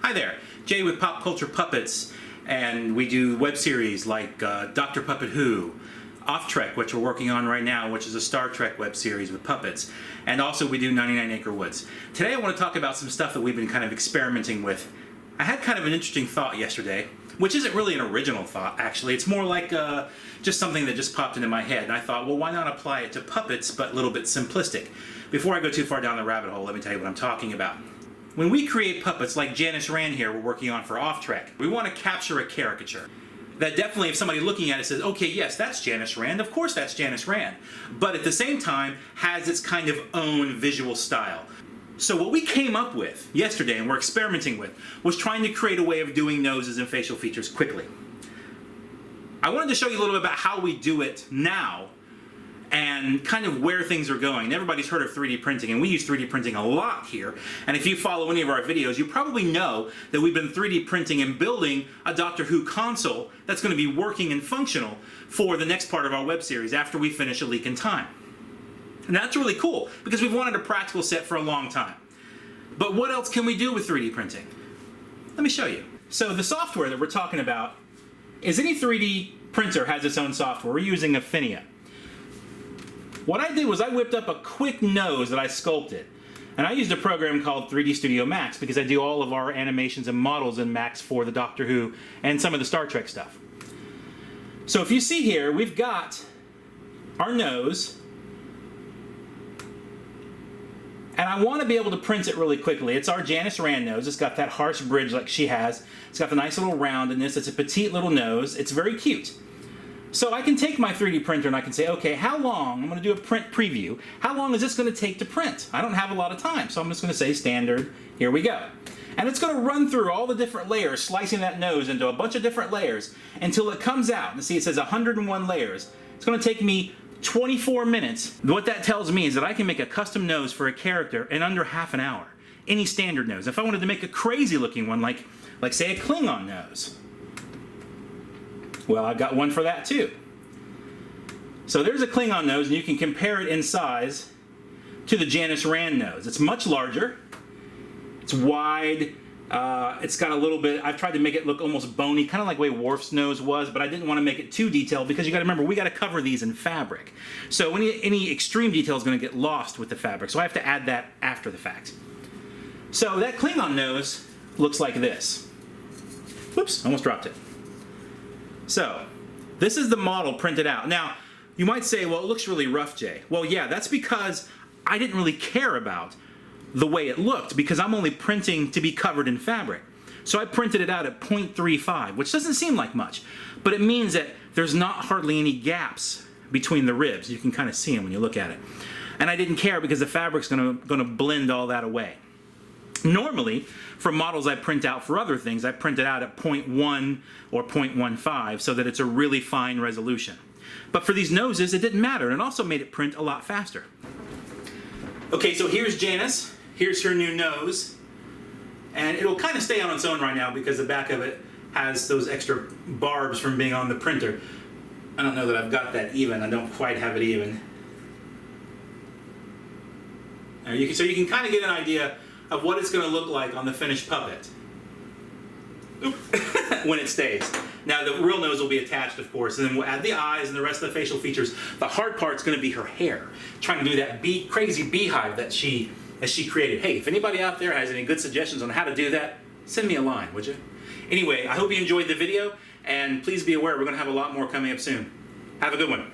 Hi there, Jay with Pop Culture Puppets, and we do web series like Dr. Puppet Who, Off Trek, which we're working on right now, which is a Star Trek web series with puppets, and also we do 99 Acre Woods. Today I want to talk about some stuff that we've been kind of experimenting with. I had kind of an interesting thought yesterday, which isn't really an original thought actually, it's more like just something that just popped into my head, and I thought, well, why not apply it to puppets but a little bit simplistic. Before I go too far down the rabbit hole, let me tell you what I'm talking about. When we create puppets like Janis Rand here we're working on for Off Trek, we want to capture a caricature. That definitely, if somebody looking at it says, okay, yes, that's Janis Rand, of course that's Janis Rand, but at the same time has its kind of own visual style. So what we came up with yesterday and we're experimenting with was trying to create a way of doing noses and facial features quickly. I wanted to show you a little bit about how we do it now and kind of where things are going. Everybody's heard of 3D printing, and we use 3D printing a lot here. And if you follow any of our videos, you probably know that we've been 3D printing and building a Doctor Who console that's going to be working and functional for the next part of our web series after we finish A Leak in Time. And that's really cool, because we've wanted a practical set for a long time. But what else can we do with 3D printing? Let me show you. So the software that we're talking about is any 3D printer has its own software. We're using Affinia. What I did was I whipped up a quick nose that I sculpted. And I used a program called 3D Studio Max because I do all of our animations and models in Max for the Doctor Who and some of the Star Trek stuff. So if you see here, we've got our nose. And I want to be able to print it really quickly. It's our Janis Rand nose. It's got that harsh bridge like she has. It's got the nice little roundedness. It's a petite little nose. It's very cute. So I can take my 3D printer and I can say, okay, how long, I'm going to do a print preview, how long is this going to take to print? I don't have a lot of time, so I'm just going to say standard, here we go. And it's going to run through all the different layers, slicing that nose into a bunch of different layers until it comes out. And see, it says 101 layers. It's going to take me 24 minutes. What that tells me is that I can make a custom nose for a character in under half an hour. Any standard nose. If I wanted to make a crazy looking one, like say a Klingon nose, well, I've got one for that too. So there's a Klingon nose, and you can compare it in size to the Janis Rand nose. It's much larger. It's wide. It's got a little bit, I've tried to make it look almost bony, kind of like the way Worf's nose was, but I didn't want to make it too detailed because you got to remember, we got to cover these in fabric. So any extreme detail is going to get lost with the fabric, so I have to add that after the fact. So that Klingon nose looks like this. Whoops, almost dropped it. So, this is the model printed out. Now, you might say, well, it looks really rough, Jay. Well, yeah, that's because I didn't really care about the way it looked because I'm only printing to be covered in fabric. So I printed it out at 0.35, which doesn't seem like much, but it means that there's not hardly any gaps between the ribs. You can kind of see them when you look at it. And I didn't care because the fabric's going to blend all that away. Normally, for models I print out for other things, I print it out at 0.1 or 0.15 so that it's a really fine resolution. But for these noses, it didn't matter, and it also made it print a lot faster. Okay, so here's Janis. Here's her new nose. And it'll kind of stay on its own right now because the back of it has those extra barbs from being on the printer. I don't know that I've got that even. I don't quite have it even. So you can kind of get an idea of what it's going to look like on the finished puppet when it stays. Now the real nose will be attached, of course, and then we'll add the eyes and the rest of the facial features. The hard part's going to be her hair, trying to do that crazy beehive that she created. Hey, if anybody out there has any good suggestions on how to do that, send me a line, would you? Anyway, I hope you enjoyed the video, and please be aware we're going to have a lot more coming up soon. Have a good one.